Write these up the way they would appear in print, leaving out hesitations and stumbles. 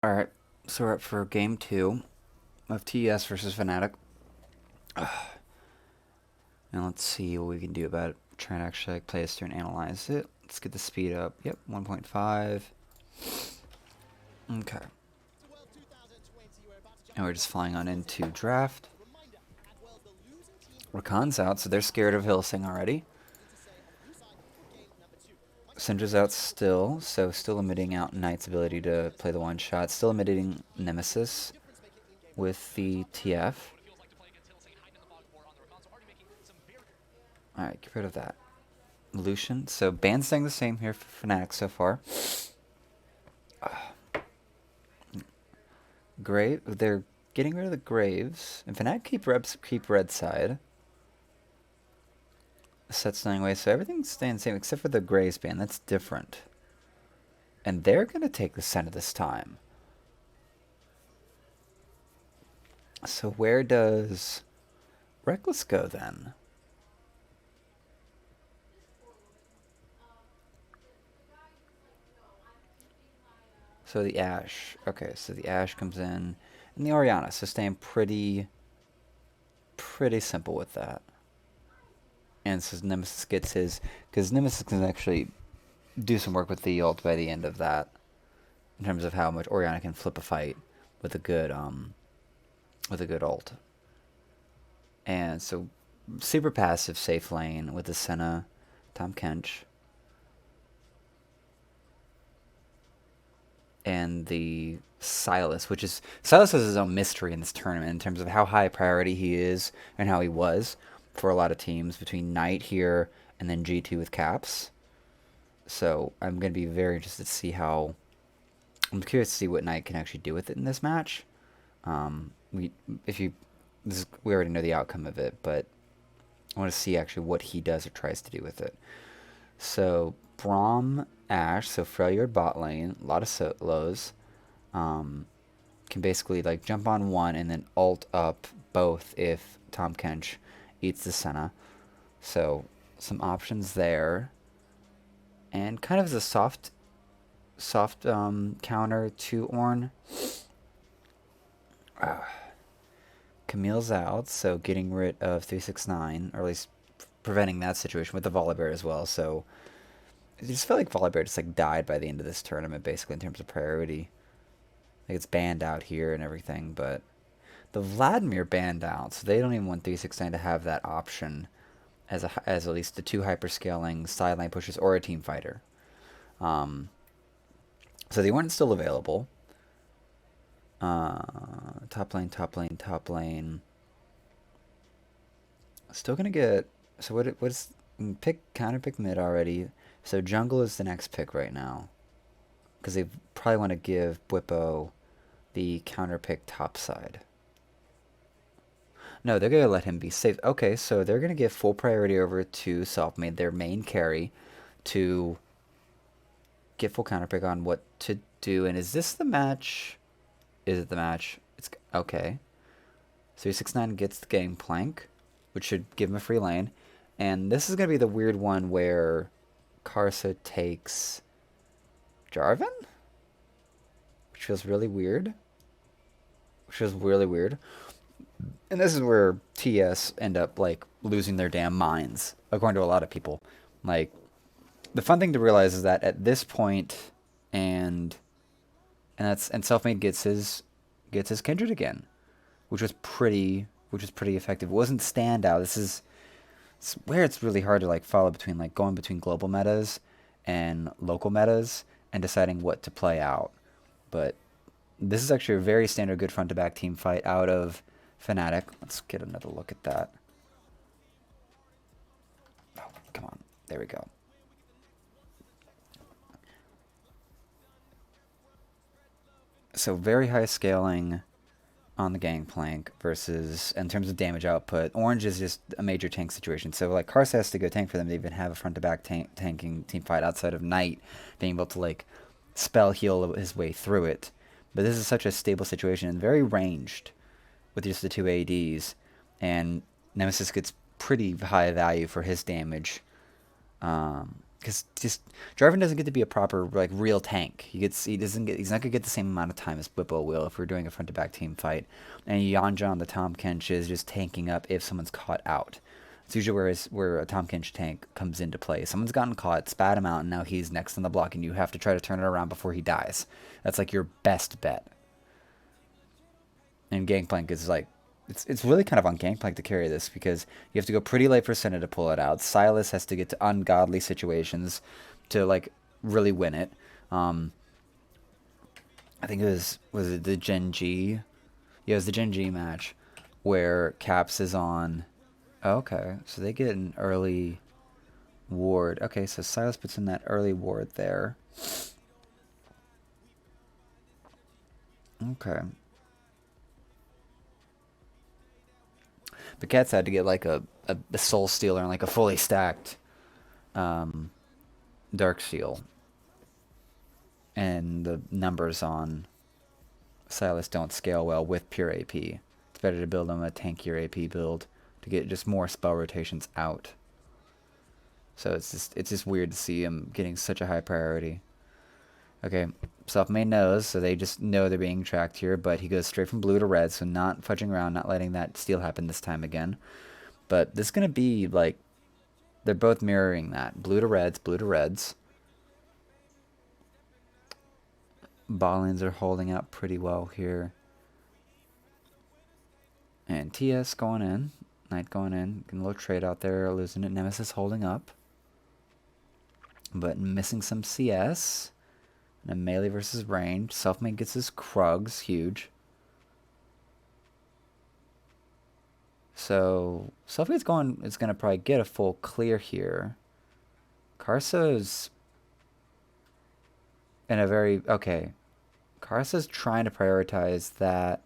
Alright, so we're up for game 2 of TES versus Fnatic. And let's see what we can do about it. Try and actually play this through and analyze it. Let's get the speed up. Yep, 1.5. Okay. And we're just flying on into draft. Rakan's out, so they're scared of Hillsing already. Syndra's out still, so still limiting out Knight's ability to play the one shot. Still limiting Nemesis with the TF. Alright, get rid of that. Lucian. So ban's staying the same here for Fnatic so far. Grave. They're getting rid of the Graves. And Fnatic keep red side. Set's staying away, so everything's staying the same except for the Graves ban. That's different. And they're going to take the center this time. So where does Reckless go then? So the Ashe. Okay, so the Ashe comes in. And the Orianna. So staying pretty simple with that. And so Nemesis gets his... Because Nemesis can actually do some work with the ult by the end of that. In terms of how much Orianna can flip a fight with a good ult. And so super passive safe lane with the Senna, Tahm Kench. And the Sylas, which is... Sylas has his own mystery in this tournament in terms of how high priority he is and how he was for a lot of teams between Knight here and then G2 with Caps. So I'm going to be very interested to see how... I'm curious to see what Knight can actually do with it in this match. We already know the outcome of it, but I want to see actually what he does or tries to do with it. So Braum, Ashe, so Freljord bot lane, a lot of solos. Can basically like jump on one and then ult up both if Tahm Kench eats the Senna. So some options there. And kind of as a soft counter to Ornn. Camille's out, so getting rid of 369, or at least preventing that situation with the Volibear as well. So I just felt like Volibear just like died by the end of this tournament, basically in terms of priority. Like it's banned out here and everything, but the Vladimir banned out, so they don't even want 369 to have that option as at least the 2 hyperscaling sideline pushes or a team fighter. So they weren't still available. Top lane. Still gonna get... So what's... Counter pick mid already. So jungle is the next pick right now. Because they probably want to give Bwipo the counter pick top side. No, they're going to let him be safe. Okay, so they're going to give full priority over to Selfmade, their main carry, to get full counter pick on what to do. And is this the match? Is it the match? It's okay. 369 gets the gangplank, which should give him a free lane. And this is going to be the weird one where Karsa takes Jarvan? Which feels really weird. And this is where TS end up like losing their damn minds, according to a lot of people. Like, the fun thing to realize is that at this point, and Selfmade gets his Kindred again, which was pretty effective. It wasn't standout. This is where it's really hard to like follow between like going between global metas and local metas and deciding what to play out. But this is actually a very standard good front to back team fight out of Fnatic. Let's get another look at that. Oh, come on. There we go. So very high scaling on the gangplank versus, in terms of damage output, Orange is just a major tank situation. So like Karsa has to go tank for them to even have a front to back tanking team fight outside of Knight being able to like spell heal his way through it. But this is such a stable situation and very ranged with just the 2 ADs, and Nemesis gets pretty high value for his damage. because just Jarvan doesn't get to be a proper like real tank. He's not gonna get the same amount of time as Bwipo will if we're doing a front to back team fight. And Yanja on the Tahm Kench is just tanking up if someone's caught out. It's usually where a Tahm Kench tank comes into play. Someone's gotten caught, spat him out, and now he's next on the block, and you have to try to turn it around before he dies. That's like your best bet. And Gangplank is like, it's really kind of on Gangplank to carry this because you have to go pretty late for Senna to pull it out. Silas has to get to ungodly situations to like really win it. I think was it the Gen G? Yeah, it was the Gen G match where Caps is on. Oh, okay, so they get an early ward. Okay, so Silas puts in that early ward there. Okay. But Cats had to get like a Soul Stealer and like a fully stacked Dark Seal. And the numbers on Silas don't scale well with pure AP. It's better to build him a tankier AP build to get just more spell rotations out. So it's just weird to see him getting such a high priority. Okay, Selfmade knows, so they just know they're being tracked here, but he goes straight from blue to red, so not fudging around, not letting that steal happen this time again. But this is going to be, like, they're both mirroring that. Blue to reds, blue to reds. Ballings are holding up pretty well here. And TS going in. Knight going in. Getting a little trade out there, losing it. Nemesis holding up. But missing some CS. And a melee versus range. Selfmade gets his Krugs, huge. So Selfmade's going to probably get a full clear here. Karsa's in a very okay. Karsa's trying to prioritize that.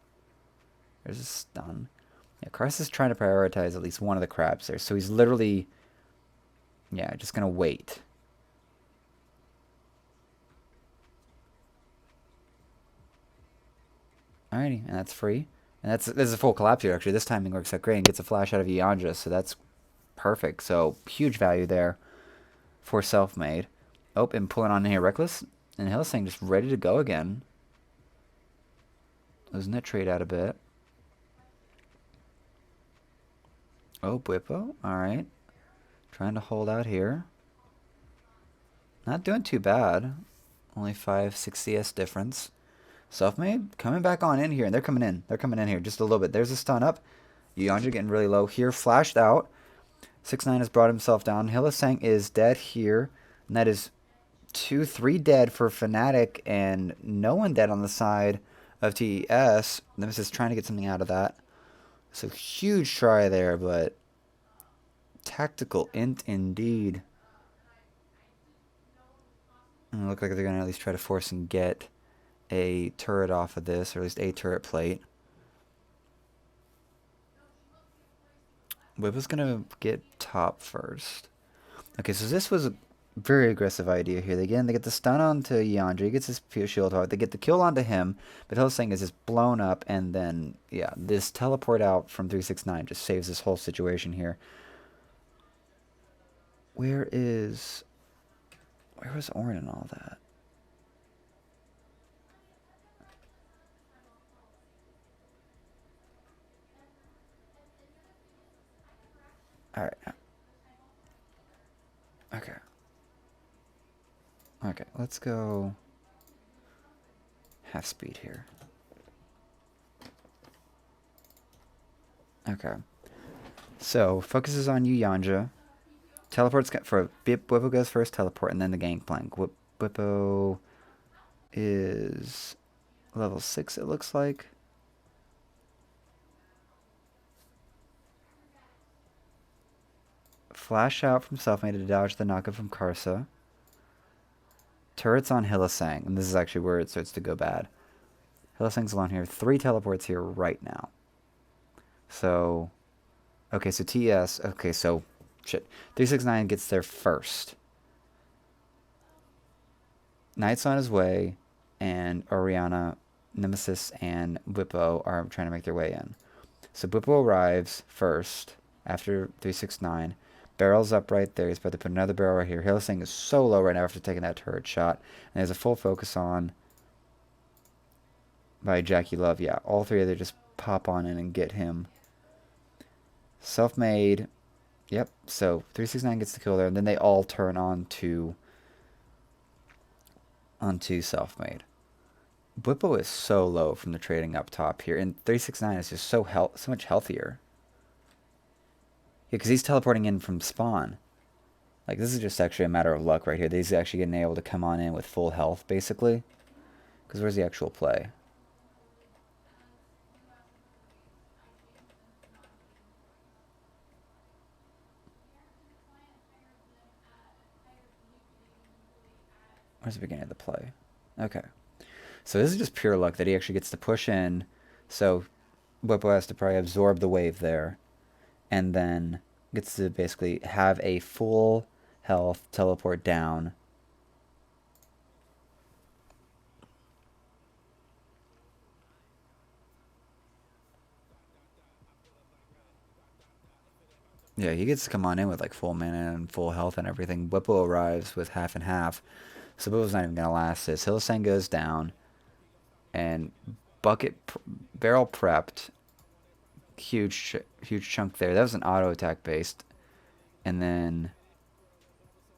There's a stun. Yeah, Karsa's trying to prioritize at least one of the crabs there. So he's literally, yeah, just gonna wait. Alrighty, and that's free. And this is a full collapse here, actually. This timing works out great and gets a flash out of Yanja, so that's perfect. So, huge value there for Selfmade. Oh, and pulling on here Reckless. And Hillsang just ready to go again. Losing that trade out a bit. Oh, Bwipo. Alright. Trying to hold out here. Not doing too bad. Only 5-6 CS difference. Selfmade coming back on in here, and they're coming in. They're coming in here just a little bit. There's a stun up. Yanja getting really low here. Flashed out. 6ix9ine has brought himself down. Hillsang is dead here. And that is 2-3 dead for Fnatic, and no one dead on the side of TES. Nemesis trying to get something out of that. So huge try there, but tactical int indeed. And it looks like they're going to at least try to force and get a turret off of this, or at least a turret plate. Whip going to get top first. Okay, so this was a very aggressive idea here. They get the stun onto Yandra. He gets his shield hard. They get the kill onto him, but Hillsang is just blown up, and then, yeah, this teleport out from 369 just saves this whole situation here. Where was Orin and all that? Alright. Okay. Okay, let's go half speed here. Okay. So, focuses on you, Yanja. Teleports for Bwipo goes first, teleport, and then the Gangplank. Bwipo is level 6, it looks like. Flash out from Selfmade to dodge the knockup from Karsa. Turrets on Hillsang, and this is actually where it starts to go bad. Hillsang's alone here. 3 teleports here right now. So, okay, so TS, okay, so, shit. 369 gets there first. Knight's on his way, and Orianna, Nemesis, and Bwipo are trying to make their way in. So Bwipo arrives first, after 369. Barrel's up right there. He's about to put another barrel right here. Hillsing is so low right now after taking that turret shot. And there's a full focus on by Jackie Love. Yeah, all three of them just pop on in and get him. Self-made. Yep, so 369 gets the kill there. And then they all turn onto self-made. Bwipo is so low from the trading up top here. And 369 is just so much healthier. Yeah, because he's teleporting in from spawn. Like, this is just actually a matter of luck right here. He's actually getting able to come on in with full health, basically. Because where's the actual play? Where's the beginning of the play? Okay. So this is just pure luck that he actually gets to push in. So Bwipo has to probably absorb the wave there. And then gets to basically have a full health teleport down. Yeah, he gets to come on in with like full mana and full health and everything. Bwipo arrives with half and half. So Bwipo's not even going to last this. Hillsang goes down. And barrel prepped. Huge chunk there. That was an auto attack based. And then...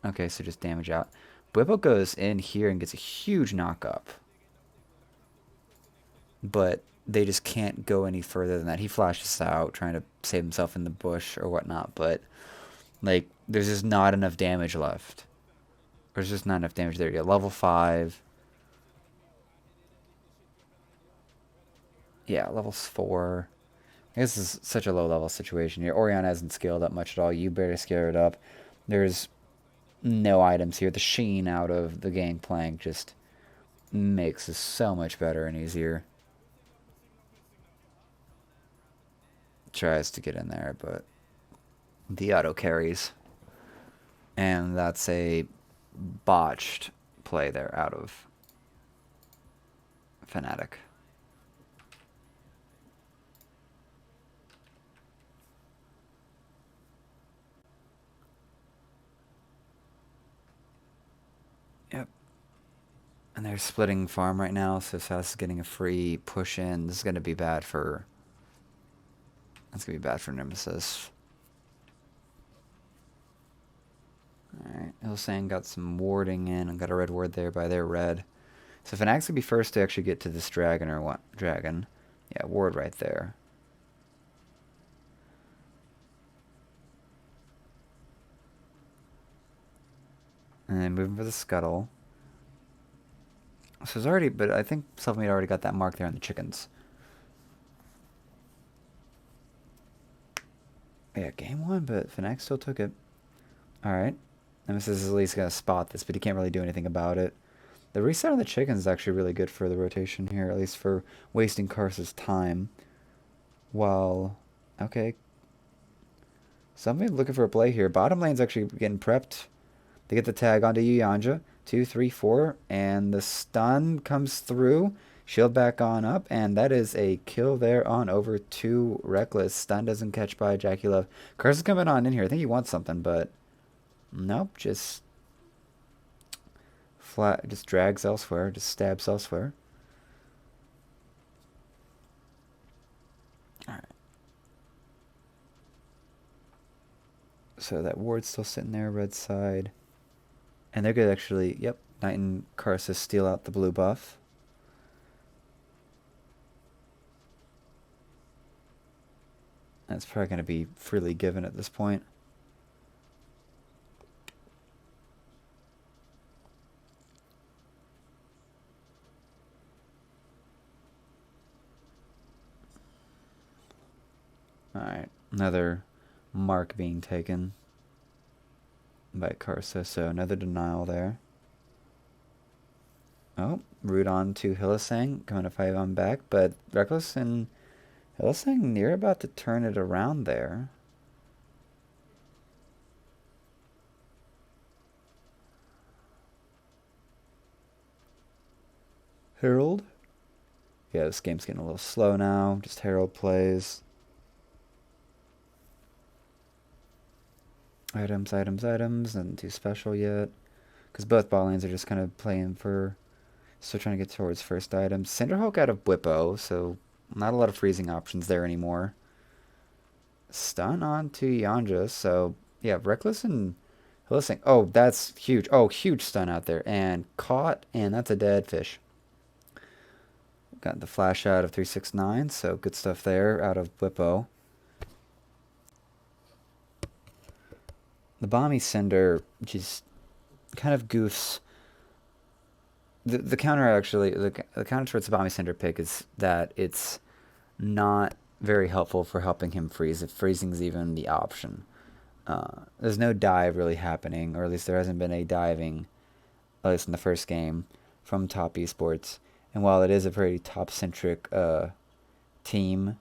Okay, so just damage out. Bwipo goes in here and gets a huge knock up. But they just can't go any further than that. He flashes out, trying to save himself in the bush or whatnot. But, like, there's just not enough damage left. There's just not enough damage there. You got level 5. Yeah, level 4. This is such a low level situation here. Oriana hasn't scaled up much at all. You barely scale it up. There's no items here. The sheen out of the gangplank just makes this so much better and easier. Tries to get in there, but the auto carries. And that's a botched play there out of Fnatic. Yep. And they're splitting farm right now, so South is getting a free push in. This is going to be bad for... That's going to be bad for Nemesis. Alright, Hillsang got some warding in and got a red ward there by their red. So Fnatic's going to be first to actually get to this dragon or what? Dragon. Yeah, ward right there. And then moving for the scuttle. So it's already, but I think Selfmade already got that mark there on the chickens. Yeah, game 1, but Fnatic still took it. Alright. Nemesis is at least going to spot this, but he can't really do anything about it. The reset on the chickens is actually really good for the rotation here, at least for wasting Karsa's time. While, okay. Somebody looking for a play here. Bottom lane's actually getting prepped. They get the tag onto Yanja. 2, 3, 4. And the stun comes through. Shield back on up. And that is a kill there on over 2 Reckless. Stun doesn't catch by Jackie Love. Karsa's coming on in here. I think he wants something, but nope. Just flat. Just drags elsewhere. Just stabs elsewhere. Alright. So that ward's still sitting there, red side. And they're going to actually, yep, Knight and Karsa steal out the blue buff. That's probably going to be freely given at this point. Alright, another mark being taken by Karsa, so another denial there. Oh, root on to Hillsang, coming to 5 on back, but Reckless and Hillsang near about to turn it around there. Herald? Yeah, this game's getting a little slow now, just Herald plays. Items, items, items. Nothing too special yet. Because both bot lanes are just kind of playing for... Still trying to get towards first items. Cinderhawk out of Whippo, so not a lot of freezing options there anymore. Stun on to Yanja, so yeah, Reckless and Hillsing. Oh, that's huge. Oh, huge stun out there. And caught, and that's a dead fish. Got the flash out of 369, so good stuff there out of Whippo. The Bomby Cinder just kind of goofs. The counter actually, the counter towards the Bomby Cinder pick is that it's not very helpful for helping him freeze, if freezing's even the option. There's no dive really happening, or at least there hasn't been a diving, at least in the first game, from top Esports. And while it is a pretty top-centric team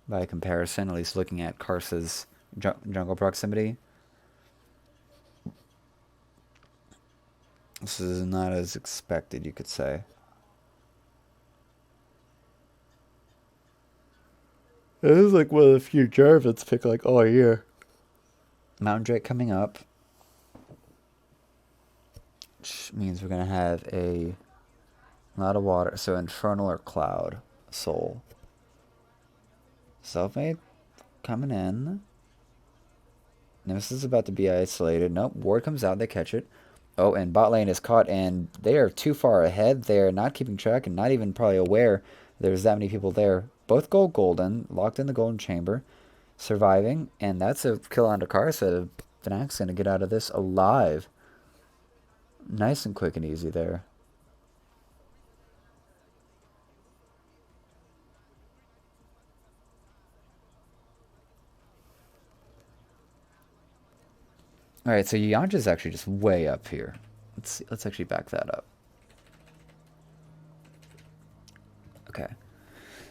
by comparison, at least looking at Karsa's jungle proximity, this is not as expected, you could say. This is like one of the few Jarvins pick like all year. Mountain Drake coming up, which means we're gonna have a lot of water. So Infernal or Cloud Soul. Self-made coming in. Nemesis is about to be isolated. Nope, ward comes out, they catch it. Oh, and bot lane is caught, and they are too far ahead. They are not keeping track and not even probably aware there's that many people there. Both golden, locked in the golden chamber, surviving, and that's a kill on Karsa. Fnatic's going to get out of this alive. Nice and quick and easy there. Alright, so Yanja's actually just way up here. Let's actually back that up. Okay.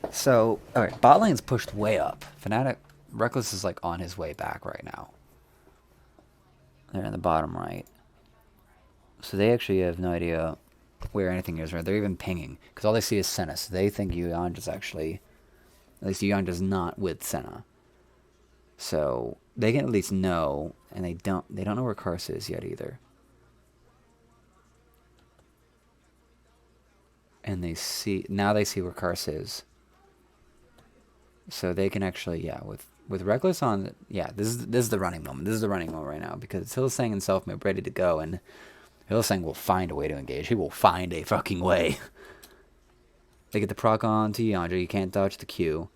So, alright, bot lane's pushed way up. Fnatic, Reckless is like on his way back right now. They're in the bottom right. So they actually have no idea where anything is, right? They're even pinging, because all they see is Senna. So they think Yanja's actually, at least Yanja's not with Senna. So they can at least know, and they don't know where Karsa is yet either. And they see where Karsa is. So they can actually, yeah, with Reckless on, yeah, this is the running moment. This is the running moment right now, because Hillsing and Selfmade ready to go, and Hillsing will find a way to engage. He will find a fucking way. They get the proc on to Yanja. You can't dodge the Q.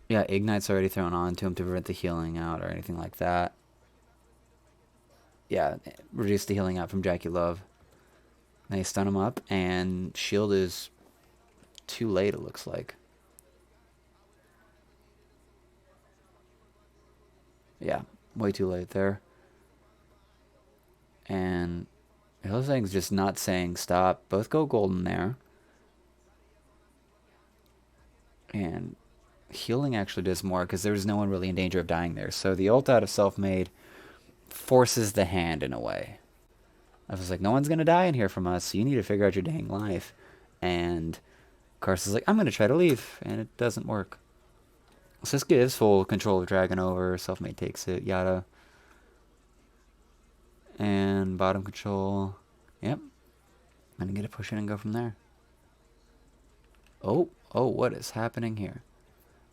Yeah, Ignite's already thrown on to him to prevent the healing out or anything like that. Yeah, reduce the healing out from Jackie Love. They stun him up, and shield is too late, it looks like. Yeah, way too late there. And Hillsing's just not saying stop. Both go golden there. And healing actually does more, because there's no one really in danger of dying there. So the ult out of Self-Made forces the hand in a way. I was like, no one's going to die in here from us, so you need to figure out your dang life. And Karsa's like, I'm going to try to leave, and it doesn't work. So this gives full control of Dragon over. Self-Made takes it, yada. And bottom control. Yep. I'm going to get a push in and go from there. Oh, what is happening here?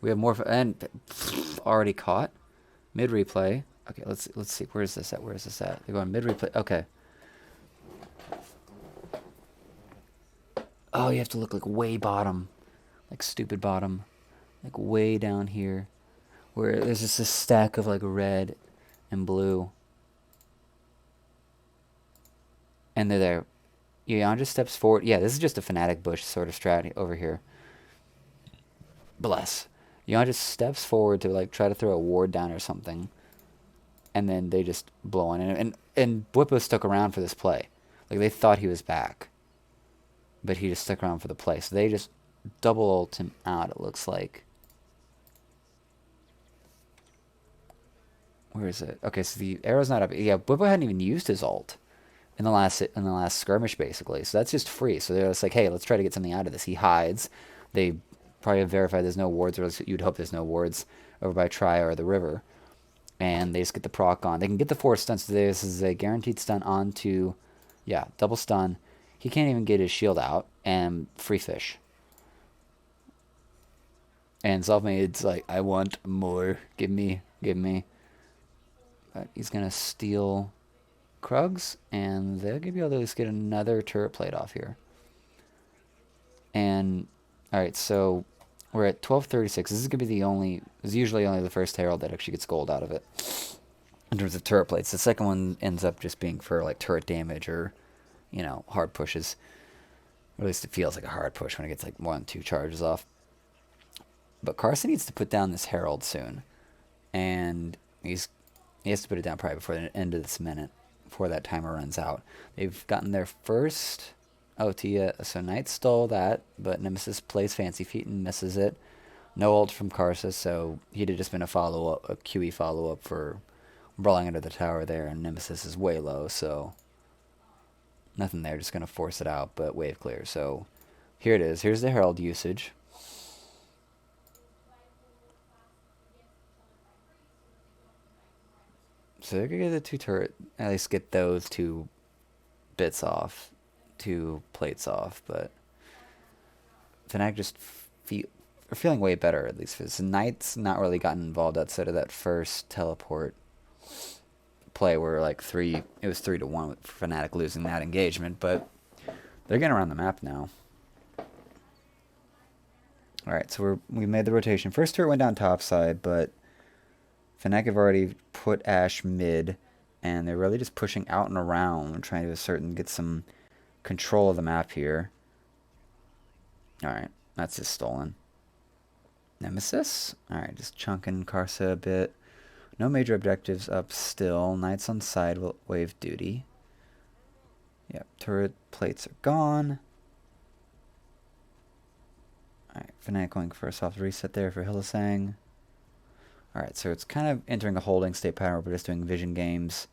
We have more, and already caught. Mid replay. Okay, let's see. Where is this at? Where is this at? They're going mid replay. Okay. Oh, you have to look like way bottom, like stupid bottom, like way down here, where there's just a stack of like red and blue, and they're there. Yanja steps forward. Yeah, this is just a Fnatic bush sort of strat over here. Bless. Yanja steps forward to like try to throw a ward down or something, and then they just blow on it. And Whippo stuck around for this play. Like they thought he was back, but he just stuck around for the play. So they just double ult him out, it looks like. Where is it? Okay, so the arrow's not up. Yeah, Whippo hadn't even used his ult in the last skirmish, basically. So that's just free. So they're just like, hey, let's try to get something out of this. He hides. They probably have verified there's no wards, or else you'd hope there's no wards over by Tri or the river. And they just get the proc on. They can get the 4 stunts. This is a guaranteed stun onto, yeah, double stun. He can't even get his shield out, and free fish. And Selfmade's like, I want more. Give me, give me. But he's going to steal Krugs, and they'll be able to at least get another turret plate off here. And, alright, so we're at 1236. This is going to be the only, it's usually only the first Herald that actually gets gold out of it. In terms of turret plates. The second one ends up just being for, like, turret damage or, you know, hard pushes. Or at least it feels like a hard push when it gets, like, 1-2 charges off. But Carson needs to put down this Herald soon. And he has to put it down probably before the end of this minute. Before that timer runs out. They've gotten their first OT. So Knight stole that. But Nemesis plays Fancy Feet and misses it. No ult from Karsa. So he'd have just been a follow-up. A QE follow-up for brawling under the tower there. And Nemesis is way low. So nothing there. Just going to force it out. But wave clear. So here it is. Here's the Herald usage. So they're going to get the 2 turret, at least get those 2 bits off, 2 plates off, but Fnatic just are feeling way better, at least. Because Knight's not really gotten involved outside of that first teleport play where like it was 3-1 with Fnatic losing that engagement, but they're getting around the map now. Alright, so we made the rotation. First turret went down top side, but Fnatic have already put Ashe mid, and they're really just pushing out and around, trying to assert and get some control of the map here. Alright, that's just stolen. Nemesis? Alright, just chunking Karsa a bit. No major objectives up still. Knights on side wave duty. Yep, turret plates are gone. Alright, Fnatic going for a soft reset there for Hylissang. Alright, so it's kind of entering a holding state pattern where we're just doing vision games.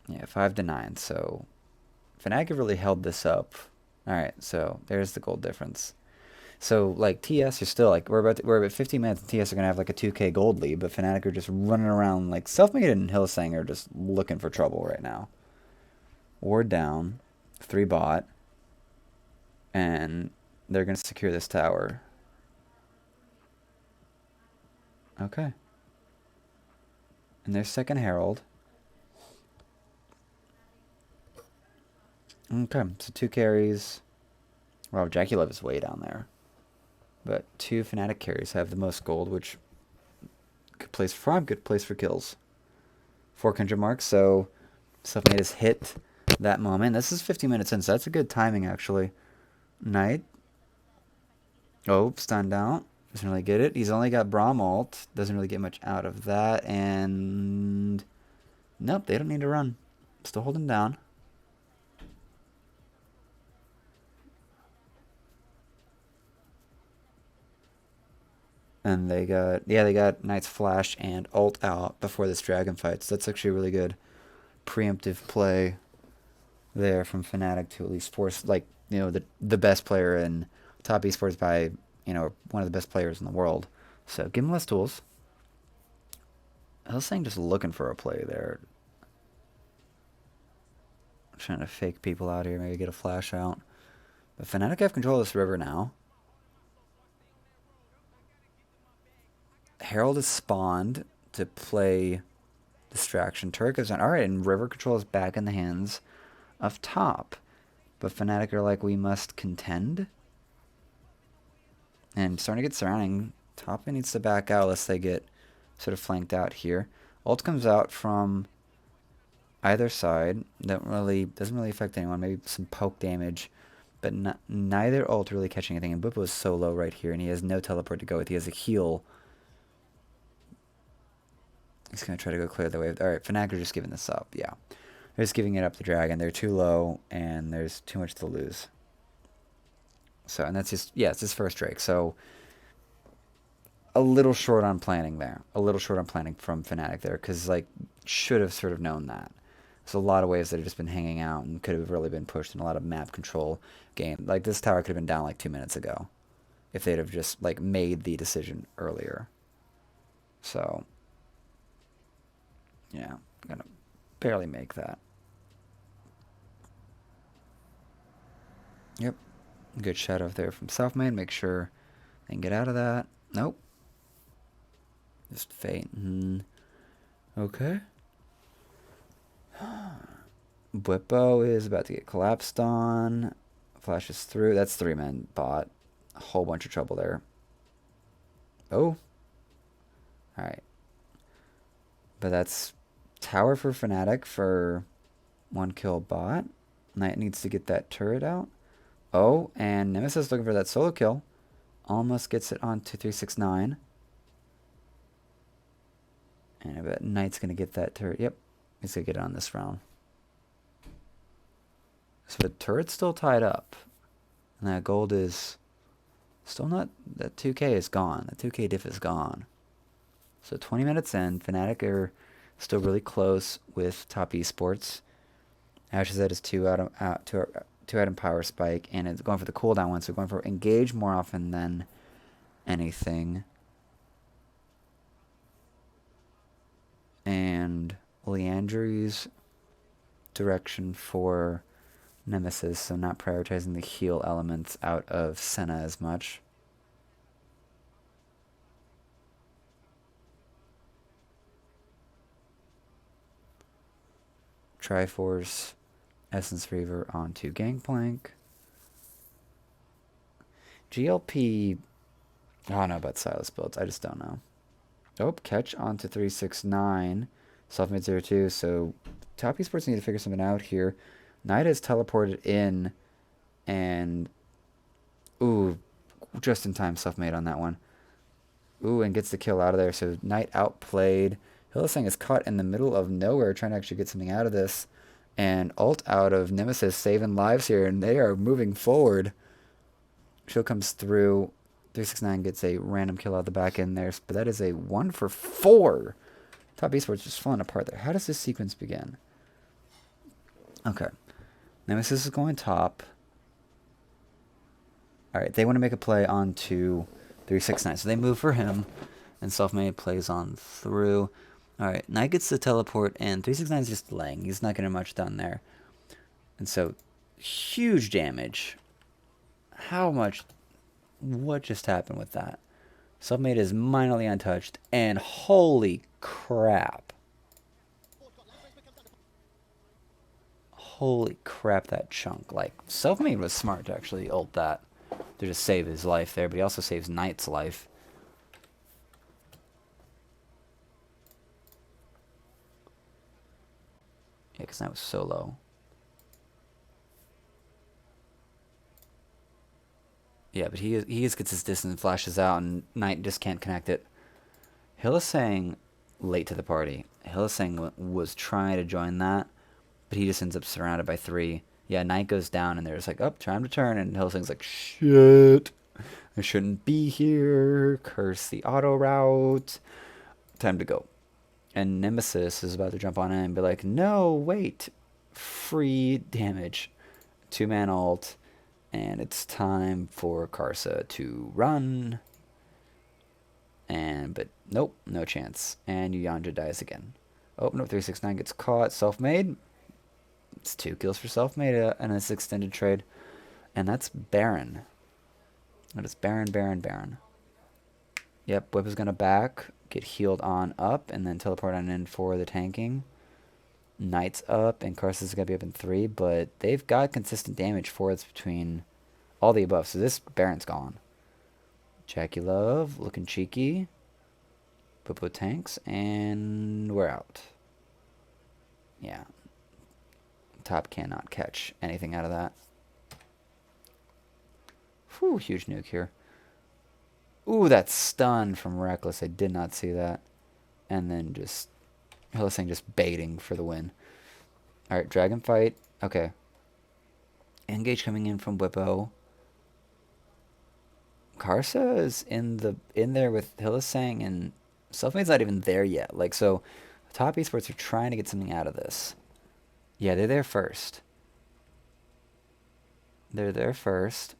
Yeah, 5-9. So Fnatic have really held this up. Alright, so there's the gold difference. So like TS are still like we're at 15 minutes and TS are gonna have like a 2k gold lead, but Fnatic are just running around like Selfmade and Hylissang are just looking for trouble right now. Ward down, 3 bot, and they're gonna secure this tower. Okay. And there's second Herald. Okay, so 2 carries. Wow, Jackie Love is way down there. But 2 Fnatic carries have the most gold, which good place for farm, good place for kills. 400 marks, so Selfmade has hit that moment. This is 15 minutes in, so that's a good timing actually. Knight. Oh, stunned out. Doesn't really get it. He's only got Braum ult. Doesn't really get much out of that. And nope, they don't need to run. Still holding down. And they got Knight's flash and ult out before this dragon fight. So that's actually a really good preemptive play there from Fnatic to at least force, like, you know, the best player in top esports by, you know, one of the best players in the world. So give him less tools. I was saying just looking for a play there. I'm trying to fake people out here, maybe get a flash out. But Fnatic have control of this river now. Herald is spawned to play distraction. Turret goes down. Alright, and river control is back in the hands of top. But Fnatic are like, we must contend. And starting to get surrounding. Top needs to back out unless they get sort of flanked out here. Ult comes out from either side. Doesn't really affect anyone. Maybe some poke damage. But neither ult really catching anything. And Bwipo is so low right here. And he has no teleport to go with. He has a heal. He's going to try to go clear the wave. Alright, Fnatic are just giving this up. Yeah. They're just giving it up to Dragon. They're too low. And there's too much to lose. So, and that's just, yeah, it's his first Drake. So, a little short on planning there. A little short on planning from Fnatic there. Because, like, should have sort of known that. There's a lot of waves that have just been hanging out and could have really been pushed in a lot of map control game. Like, this tower could have been down like 2 minutes ago. if they'd have just like made the decision earlier. So yeah, I'm gonna barely make that. Yep. Good shadow there from South Main. Make sure they can get out of that. Nope. Just faint. Okay. Bwipo is about to get collapsed on. Flashes through. That's 3-man bot. A whole bunch of trouble there. Oh. Alright. But that's tower for Fnatic for 1 kill bot. Knight needs to get that turret out. Oh, and Nemesis looking for that solo kill. Almost gets it on 2369. And I bet Knight's going to get that turret. Yep, he's going to get it on this round. So the turret's still tied up. And that gold is still not... That 2k is gone. The 2k diff is gone. So 20 minutes in, Fnatic are still really close with top esports. Ash is at his 2-item power spike, and it's going for the cooldown one, so going for engage more often than anything. And Leandry's direction for Nemesis, so not prioritizing the heal elements out of Senna as much. Triforce, Essence Reaver onto Gangplank. GLP, I don't know about Silas builds, I just don't know. Oh, catch onto 369. Self-made 0-2, so top esports need to figure something out here. Knight is teleported in, and ooh, just in time self-made on that one. Ooh, and gets the kill out of there, so Knight outplayed. Hylissang is caught in the middle of nowhere trying to actually get something out of this. And ult out of Nemesis saving lives here, and they are moving forward. Shield comes through. 369 gets a random kill out the back end there, but that is a 1 for 4. Top esports just falling apart there. How does this sequence begin? Okay. Nemesis is going top. Alright, they want to make a play onto 369, so they move for him, and Selfmade plays on through. Alright, Knight gets the teleport, and 369 is just laying. He's not getting much done there. And so, huge damage. How much... What just happened with that? Selfmade is minorly untouched, and holy crap. Holy crap, that chunk. Like, Selfmade was smart to actually ult that. To just save his life there, but he also saves Knight's life. Yeah, because that was so low. Yeah, but he just gets his distance and flashes out, and Knight just can't connect it. Hylissang late to the party. Hylissang was trying to join that, but he just ends up surrounded by 3. Yeah, Knight goes down, and there's like, oh, time to turn, and Hylissang's like, shit, I shouldn't be here. Curse the auto route. Time to go. And Nemesis is about to jump on in and be like, no, wait. Free damage. 2-man ult. And it's time for Karsa to run. But nope, no chance. And Yanja dies again. Oh, no, 369 gets caught. Self-made. It's 2 kills for Self-made and this extended trade. And that's Baron. That is Baron, Baron, Baron. Yep, Whip is going to back. Get healed on up, and then teleport on in for the tanking. Knight's up, and Karsa's going to be up in 3, but they've got consistent damage forwards between all the above, so this Baron's gone. Jackie Love, looking cheeky. Popo tanks, and we're out. Yeah. Top cannot catch anything out of that. Whew, huge nuke here. Ooh, that stun from Reckless. I did not see that. And then just... Hylissang just baiting for the win. Alright, Dragon Fight. Okay. Engage coming in from Bwipo. Karsa is in there with Hylissang, and Selfmade's not even there yet. Like, so top esports are trying to get something out of this. Yeah, they're there first. They're there first.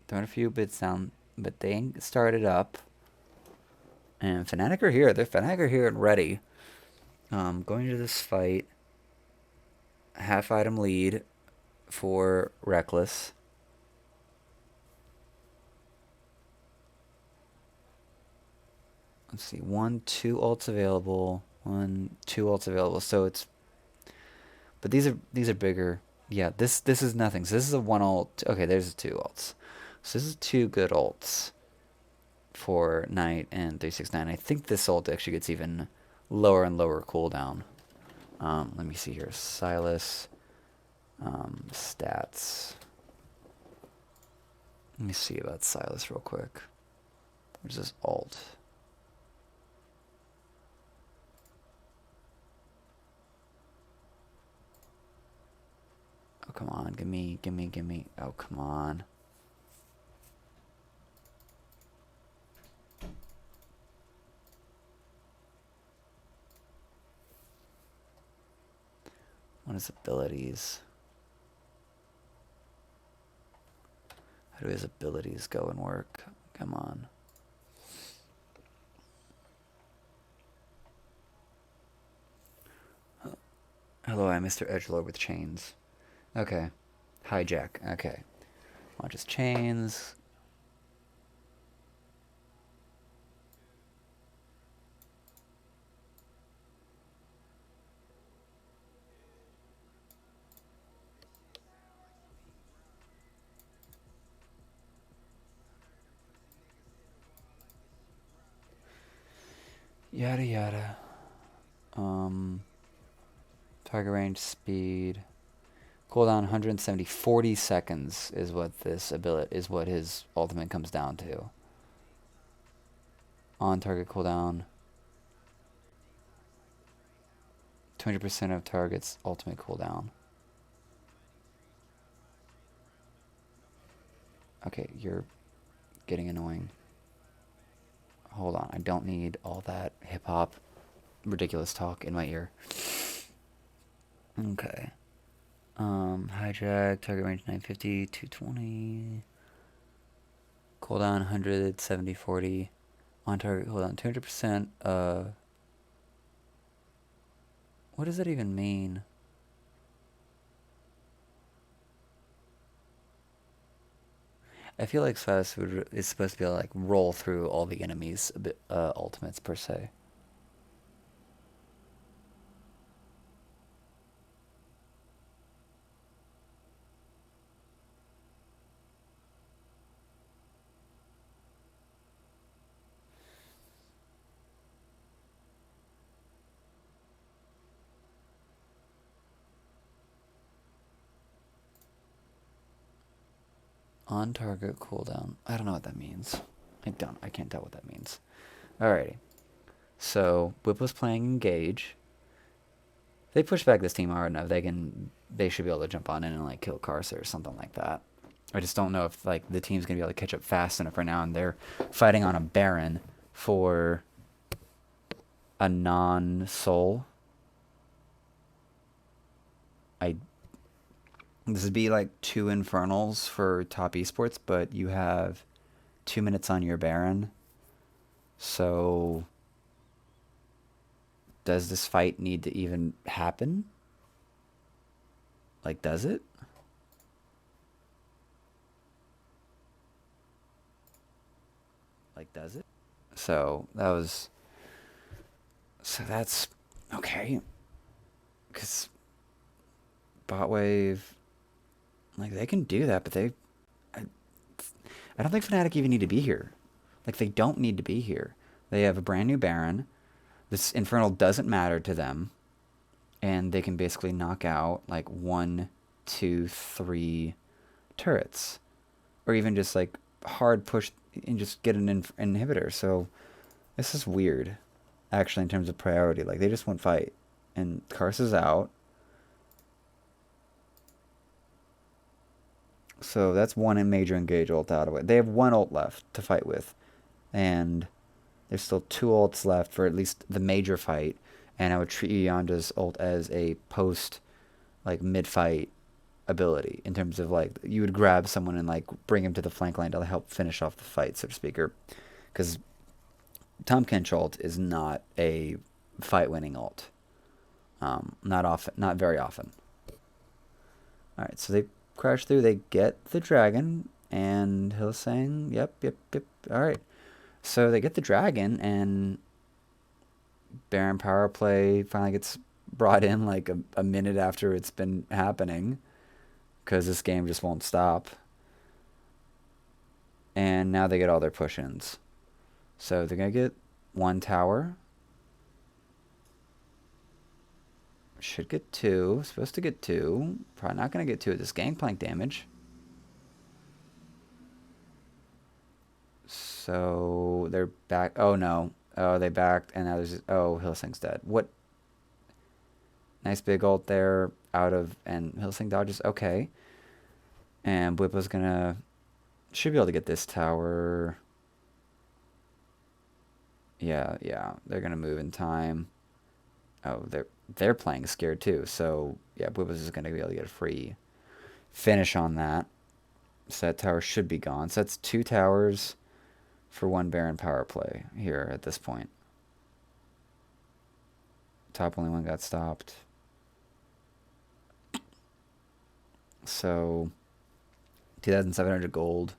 Throwing a few bits down. but they ain't started up. And Fnatic are here. Fnatic are here and ready. Going to this fight, half item lead for Reckless. Let's see, 2 ults available. 2 ults available. So it's, but these are bigger. Yeah, this is nothing. So this is a 1 ult. Okay, there's 2 ults. So this is 2 good ults for Knight and 369. I think this ult actually gets even lower and lower cooldown. Let me see here. Silas, stats. Let me see about Silas real quick. Where's this ult? Oh, come on. Give me. Oh, come on. What is abilities? How do his abilities go and work? Come on. Hello, I'm Mr. Edgelord with chains. Okay. Hijack. Okay. Launch his chains. Yada yada. Target range, speed. Cooldown 170. 40 seconds is what this ability is, what his ultimate comes down to. On target cooldown. 20% of target's ultimate cooldown. Okay, you're getting annoying. Hold on, I don't need all that hip-hop ridiculous talk in my ear. Okay. Hijack, target range 950, 220. Cooldown 170, 40. On target cooldown 200%. What does that even mean? I feel like Silas is supposed to be able to like roll through all the enemies' ultimates per se. On target cooldown. I don't know what that means. I can't tell what that means. Alrighty. So Whip was playing Engage. They push back this team hard enough. They should be able to jump on in and like kill Karsa or something like that. I just don't know if like the team's gonna be able to catch up fast enough right now, and they're fighting on a Baron for a non-soul. This would be like 2 Infernals for top esports, but you have 2 minutes on your Baron. So does this fight need to even happen? Like, does it? Like, does it? So that's okay. Because bot wave, like, they can do that, but I don't think Fnatic even need to be here. Like, they don't need to be here. They have a brand new Baron. This Infernal doesn't matter to them. And they can basically knock out, like, 1, 2, 3 turrets. Or even just, like, hard push and just get an inhibitor. So, this is weird, actually, in terms of priority. Like, they just want fight. And Karsa's out. So that's one major engage ult out of it. They have 1 ult left to fight with. And there's still 2 ults left for at least the major fight. And I would treat Yanda's ult as a post, like, mid-fight ability in terms of like you would grab someone and like bring him to the flank line to help finish off the fight, so to speak, or because Tom Kench ult is not a fight winning ult. Not often, not very often. All right, so they crash through. They get the dragon, and Hillsang. Yep. All right, so they get the dragon, and Baron power play finally gets brought in like a minute after it's been happening, because this game just won't stop. And now they get all their push-ins. So they're going to get one tower. Should get two. Supposed to get two. Probably not going to get two of this gangplank damage. So they're back. Oh, no. Oh, they backed. And now there's... Oh, Hillsing's dead. What? Nice big ult there. Out of... And Hillsing dodges. Okay. And Blippo's going to... Should be able to get this tower. Yeah. They're going to move in time. Oh, they're playing scared too. So, yeah, Blippo's is going to be able to get a free finish on that. So that tower should be gone. So that's 2 towers for 1 Baron power play here at this point. Top only one got stopped. So, 2,700 gold.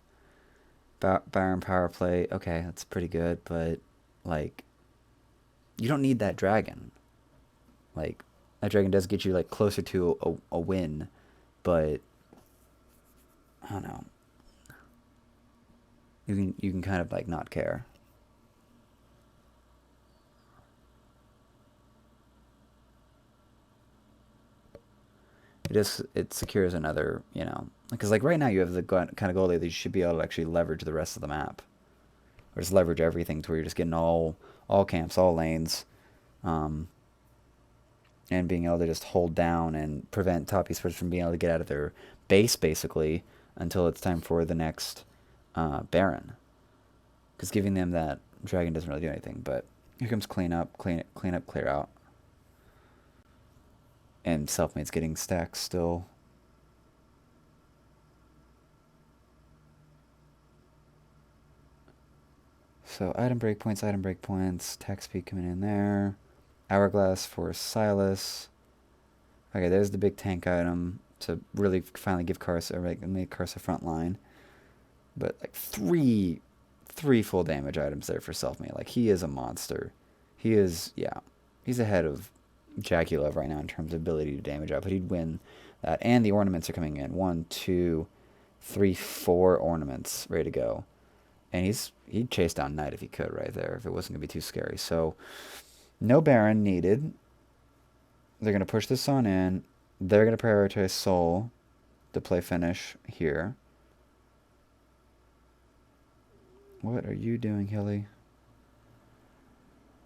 Baron power play. Okay, that's pretty good, but, like, you don't need that dragon. Like, that dragon does get you, like, closer to a win, but, I don't know. You can kind of, like, not care. It secures another, you know, because like right now you have the kind of goalie that you should be able to actually leverage the rest of the map, or just leverage everything to where you're just getting all camps, all lanes, and being able to just hold down and prevent top esports from being able to get out of their base basically until it's time for the next Baron, because giving them that dragon doesn't really do anything. But here comes clean up, clear out. And Selfmade's getting stacks still. So item breakpoints, attack speed coming in there. Hourglass for Silas. Okay, there's the big tank item to really finally give Karsa, or make Karsa front line. But like three full damage items there for Selfmade. Like, he is a monster. He is, yeah, he's ahead of Jackie Love right now in terms of ability to damage out, but he'd win that. And the ornaments are coming in. 1, 2, 3, 4 ornaments ready to go. And he'd chase down Knight if he could right there, if it wasn't going to be too scary. So, no Baron needed. They're going to push this on in. They're going to prioritize Soul to play finish here. What are you doing, Hilly?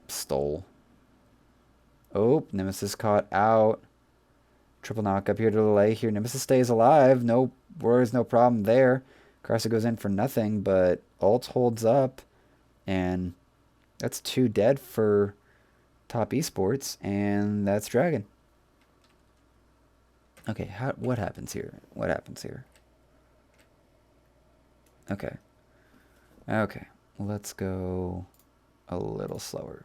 Stole. Oh, Nemesis caught out. Triple knock up here to the lay here. Nemesis stays alive. No worries, no problem there. Karsa goes in for nothing, but ult holds up. And that's 2 dead for top esports. And that's Dragon. Okay, what happens here? What happens here? Okay. Okay, let's go a little slower.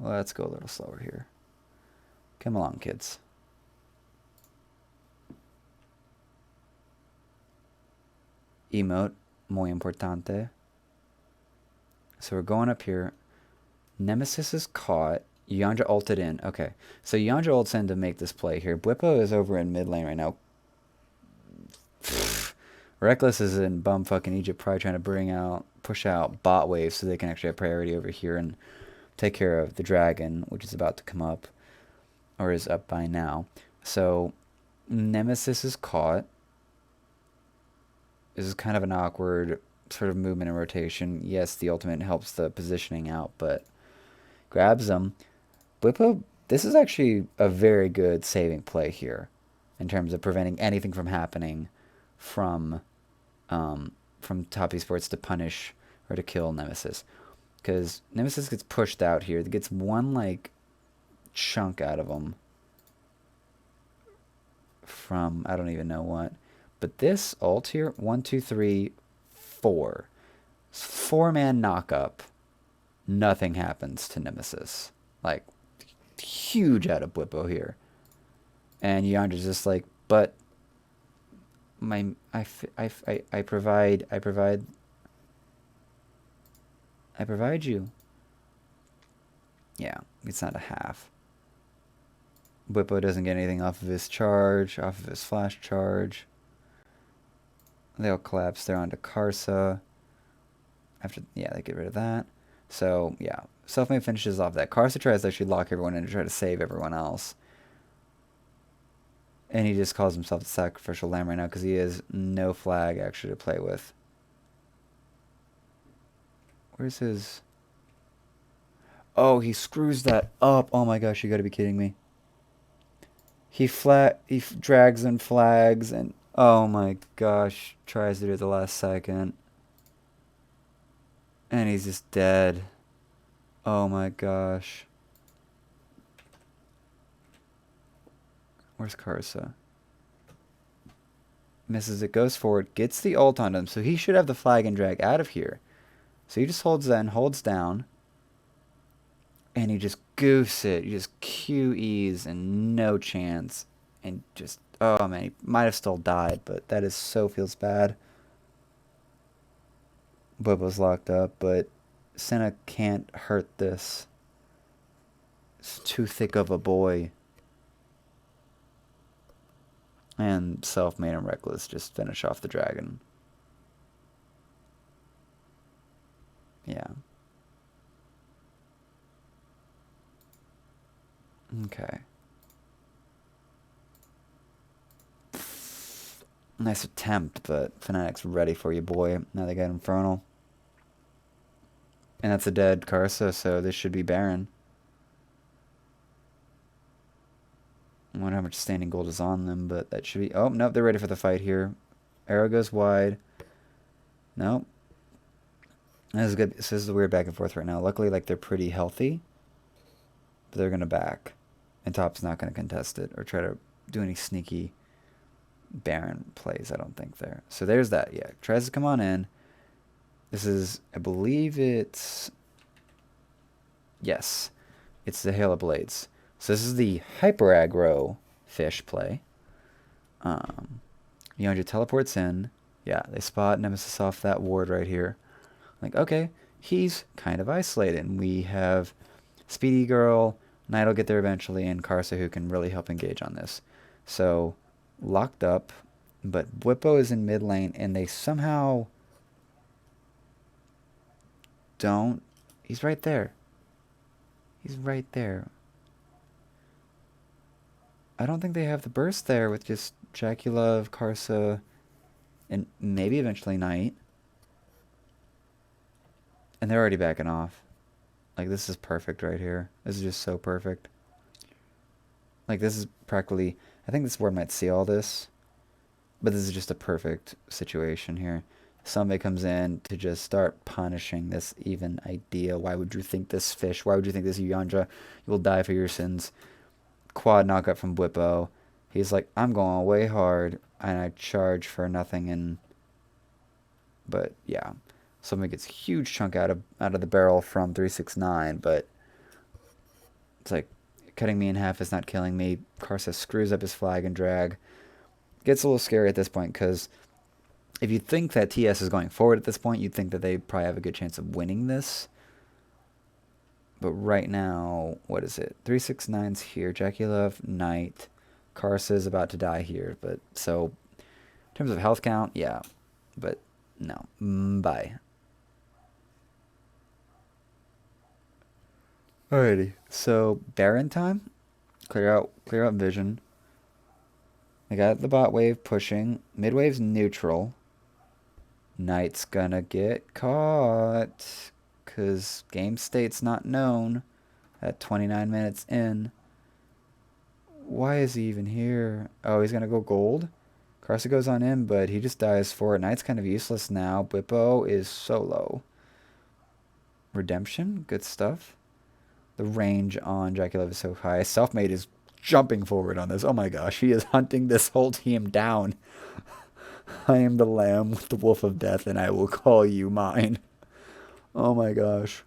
Let's go a little slower here. Come along, kids. Emote, muy importante. So we're going up here. Nemesis is caught. Yandra ulted in. Okay, so Yandra ults in to make this play here. Blippo is over in mid lane right now. Reckless is in bumfucking Egypt, probably trying to push out bot waves so they can actually have priority over here and take care of the dragon, which is about to come up, or is up by now. So Nemesis is caught. This is kind of an awkward sort of movement and rotation. Yes, the ultimate helps the positioning out, but grabs them. Blippo, this is actually a very good saving play here in terms of preventing anything from happening from top esports to punish or to kill Nemesis. Because Nemesis gets pushed out here. It gets one, like, chunk out of him from I don't even know what. But this ult here, 1, 2, 3, 4. 4-man knock-up. Nothing happens to Nemesis. Like, huge out of Blippo here. And Yandra's just like, but I provide you. Yeah, it's not a half. Blippo doesn't get anything off of his charge, off of his flash charge. They'll collapse there onto Karsa. After, yeah, they get rid of that. So, yeah, Selfmade finishes off that. Karsa tries to actually lock everyone in to try to save everyone else. And he just calls himself the sacrificial lamb right now because he has no flag actually to play with. Where's his... Oh, he screws that up. Oh my gosh, you gotta be kidding me. He drags and flags and... Oh my gosh, tries to do it at the last second. And he's just dead. Oh my gosh. Where's Karsa? Misses it, goes forward, gets the ult on him, so he should have the flag and drag out of here. So he just holds that and holds down. And he just goofs it. He just QEs and no chance. And just, oh man, he might have still died, but that is so feels bad. Bubba's locked up, but Senna can't hurt this. It's too thick of a boy. And Selfmade and Reckless just finish off the dragon. Yeah. Okay. Nice attempt, but Fnatic's ready for you, boy. Now they got Infernal. And that's a dead Karsa, so this should be Baron. I wonder how much standing gold is on them, but that should be... Oh, nope, they're ready for the fight here. Arrow goes wide. Nope. This is good. So this is a weird back and forth right now. Luckily, like, they're pretty healthy. But they're going to back. And Top's not going to contest it or try to do any sneaky Baron plays, I don't think, there. So there's that, yeah. Tries to come on in. This is, I believe it's... Yes. It's the Hail of Blades. So this is the hyper aggro fish play. Yonja teleports in. Yeah, they spot Nemesis off that ward right here. Like, okay, he's kind of isolated. And we have Speedy Girl, Knight will get there eventually, and Karsa who can really help engage on this. So, locked up, but Bwipo is in mid lane, and they somehow don't... He's right there. He's right there. I don't think they have the burst there with just Jackie-Love, Karsa, and maybe eventually Knight. And they're already backing off. Like, this is perfect right here. This is just so perfect. Like, this is practically... I think this ward might see all this. But this is just a perfect situation here. Somebody comes in to just start punishing this even idea. Why would you think this fish? Why would you think this Yandra? You will die for your sins. Quad knockup from Bwipo. He's like, I'm going way hard, and I charge for nothing. And but yeah, somebody gets a huge chunk out of the barrel from 369. But it's like cutting me in half is not killing me. Karsa screws up his flag and drag. Gets a little scary at this point because if you think that TS is going forward at this point, you'd think that they probably have a good chance of winning this. But right now, what is it? 369's here. Jackie-Love, Knight. Karsa is about to die here. But so, in terms of health count, yeah. But no. Bye. Alrighty. So, Baron time. Clear out vision. They got the bot wave pushing. Mid wave's neutral. Knight's gonna get caught. Because game state's not known at 29 minutes in. Why is he even here? Oh, he's going to go gold. Karsa goes on in, but he just dies for it. Knight's kind of useless now. Bwipo is solo. Redemption, good stuff. The range on Jackie-Love is so high. Selfmade is jumping forward on this. Oh my gosh, he is hunting this whole team down. I am the lamb with the wolf of death, and I will call you mine. Oh my gosh.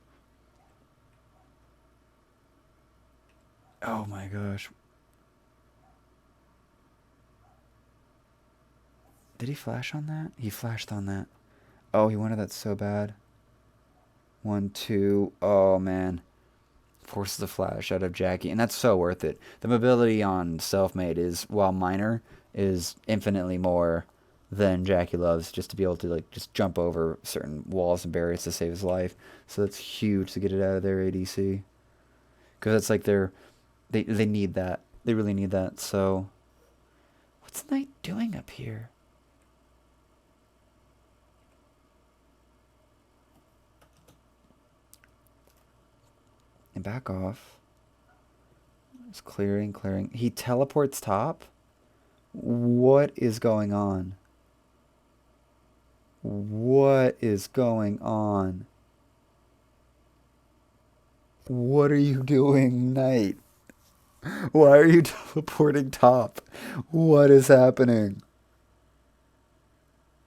Oh my gosh. Did he flash on that? He flashed on that. Oh, he wanted that so bad. 1, 2. Oh man. Forces the flash out of Jackie, and that's so worth it. The mobility on Selfmade is, while minor, is infinitely more than Jackie loves, just to be able to like just jump over certain walls and barriers to save his life. So that's huge to get it out of their ADC, because it's like they need that. They really need that. So what's Knight doing up here? And back off. Just clearing. He teleports top? What is going on? What is going on? What are you doing, Knight? Why are you teleporting top? What is happening?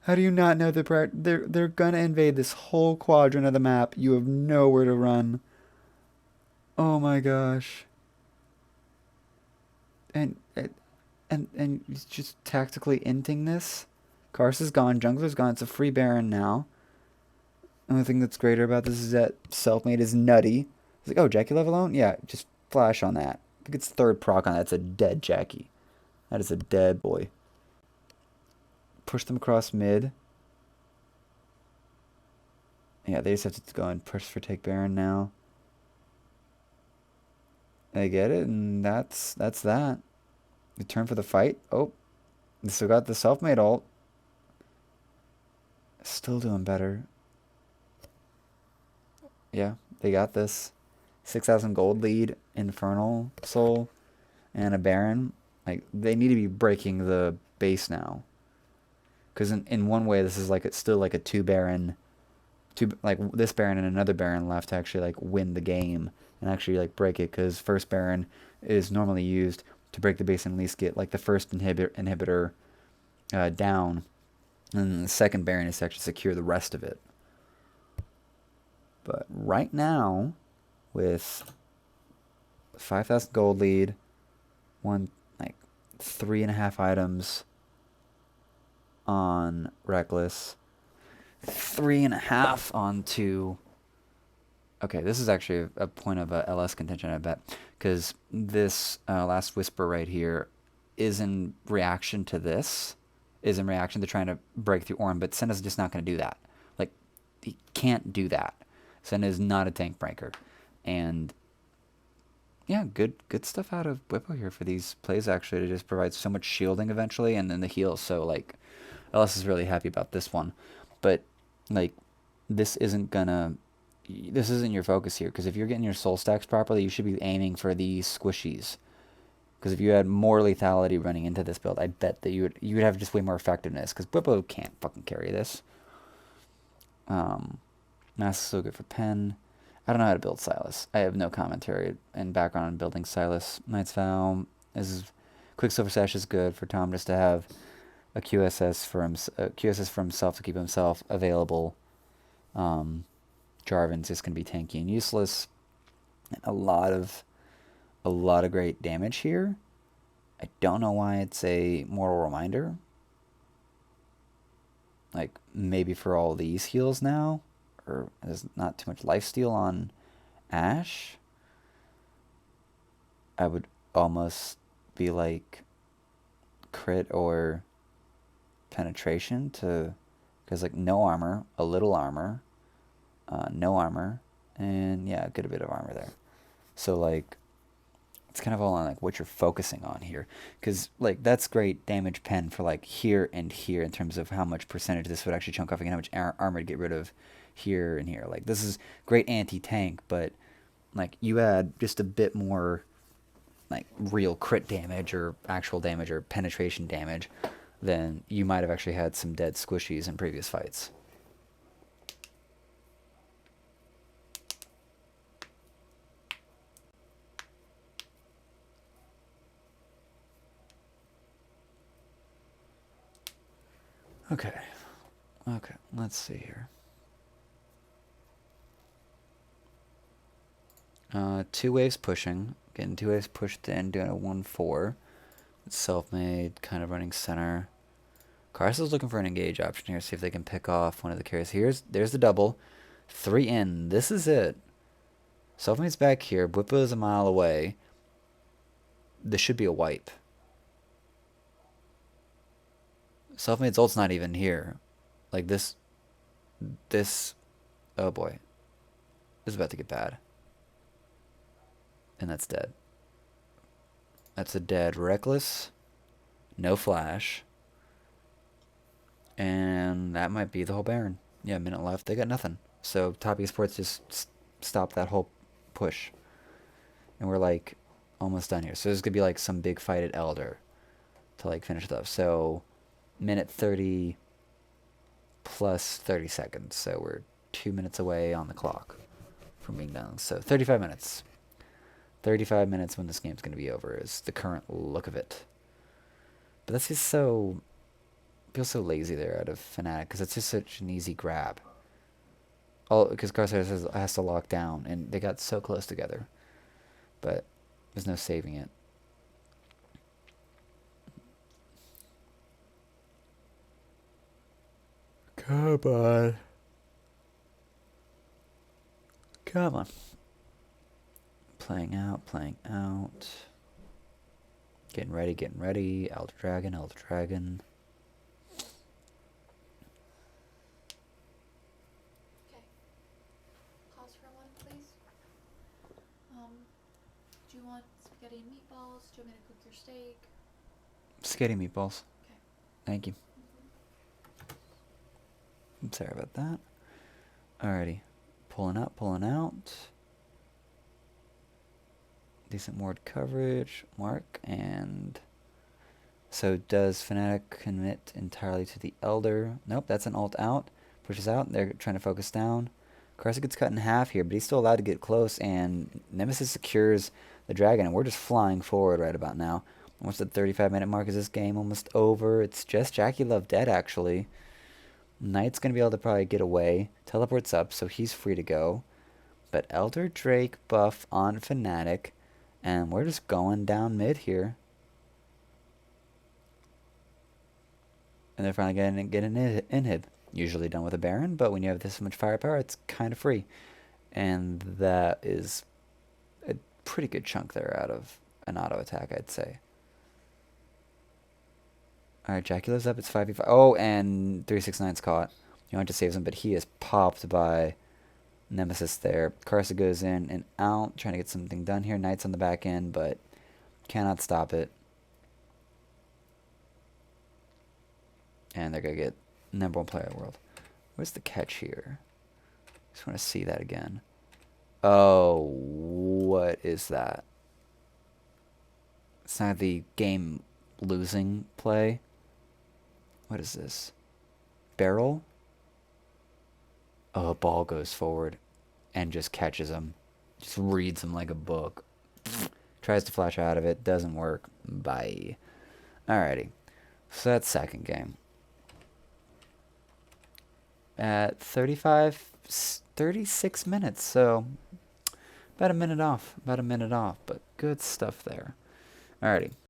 How do you not know they're gonna invade this whole quadrant of the map? You have nowhere to run. Oh my gosh. And he's just tactically inting this. Karsa's gone, Jungler's gone. It's a free Baron now. The only thing that's greater about this is that Selfmade is nutty. He's like, oh, Jackie left alone? Yeah, just flash on that. If it gets third proc on that, it's a dead Jackie. That is a dead boy. Push them across mid. Yeah, they just have to go and push for take Baron now. They get it, and that's that. They turn for the fight. Oh, they still got the Selfmade ult. Still doing better. Yeah, they got this. 6,000 gold lead, Infernal Soul, and a Baron. Like, they need to be breaking the base now. Because in one way, this is like it's still like a two like this Baron and another Baron left to actually like win the game and actually like break it. Because first Baron is normally used to break the base and at least get like the first inhibitor down, and then the second Baron is to actually secure the rest of it. But right now, with 5,000 gold lead, like 3.5 items on Reckless, 3.5 on 2. Okay, this is actually a point of LS contention, I bet, because this last Whisper right here is in reaction to this, is in reaction to trying to break through Ornn, but Senna's just not going to do that. Like, he can't do that. Senna is not a tank breaker. And yeah, good stuff out of Whippo here for these plays, actually, to just provide so much shielding eventually, and then the heals. So, like, LS is really happy about this one. But, like, this isn't your focus here, because if you're getting your soul stacks properly, you should be aiming for these squishies. Because if you had more lethality running into this build, I bet that you would have just way more effectiveness, because Whippo can't fucking carry this. Mask is so good for Pen. I don't know how to build Sylas. I have no commentary and background on building Sylas. Knight's Vow is Quicksilver Sash is good for Tom just to have a QSS for himself to keep himself available. Jarvan's just gonna be tanky and useless. And a lot of great damage here. I don't know why it's a Mortal Reminder. Like, maybe for all these heals now, or there's not too much lifesteal on Ashe. I would almost be like crit or penetration to, because like no armor, a little armor, no armor, and yeah, a good bit of armor there. So like, it's kind of all on like what you're focusing on here, because like that's great damage pen for like here and here in terms of how much percentage this would actually chunk off and how much armor to get rid of here and here. Like, this is great anti-tank, but like you add just a bit more like real crit damage or actual damage or penetration damage, then you might have actually had some dead squishies in previous fights. Okay. Okay, let's see here. Two waves pushing. Getting two waves pushed in, doing a 1-4. It's self-made, kind of running center. Carson's looking for an engage option here, see if they can pick off one of the carries. There's the double. 3 in. This is it. Self-made's back here. Bwipo is a mile away. This should be a wipe. Self-made's ult's not even here. Like this, oh boy. This is about to get bad. And that's dead. That's a dead Reckless. No flash. And that might be the whole Baron. Yeah, minute left. They got nothing. So top esports just stopped that whole push. And we're like almost done here. So there's going to be like some big fight at Elder to like finish it up. So minute 30 plus 30 seconds. So we're 2 minutes away on the clock from being done. So 35 minutes. 35 minutes when this game's going to be over is the current look of it. But that's just so... feels so lazy there out of Fnatic because it's just such an easy grab. Oh, because Garcia has to lock down, and they got so close together. But there's no saving it. Come on. Come on. Playing out, playing out. Getting ready, getting ready. Elder Dragon, Elder Dragon. Okay. Pause for one, please. Do you want spaghetti and meatballs? Do you want me to cook your steak? Spaghetti meatballs. Okay. Thank you. I'm sorry about that. Alrighty. Pulling up, pulling out. Decent ward coverage. Mark. And so does Fnatic commit entirely to the Elder? Nope, that's an ult out. Pushes out. They're trying to focus down. Carson gets cut in half here, but he's still allowed to get close, and Nemesis secures the dragon, and we're just flying forward right about now. Almost at the 35-minute mark. Is this game almost over? It's just Jackie Love dead, actually. Knight's going to be able to probably get away. Teleports up, so he's free to go. But Elder Drake buff on Fnatic, and we're just going down mid here. And they're finally going to get an inhib. Usually done with a Baron, but when you have this much firepower, it's kind of free. And that is a pretty good chunk there out of an auto attack, I'd say. Alright, Jacula's up. It's 5v5. Oh, and 369's caught. You want to save him, but he is popped by Nemesis there. Karsa goes in and out, trying to get something done here. Knight's on the back end, but cannot stop it. And they're going to get #1 player in the world. Where's the catch here? Just want to see that again. Oh, what is that? It's not the game losing play. What is this? Barrel? Oh, a ball goes forward and just catches him. Just reads him like a book. Tries to flash out of it. Doesn't work. Bye. Alrighty. So that's second game. At 36 minutes. So about a minute off. But good stuff there. Alrighty.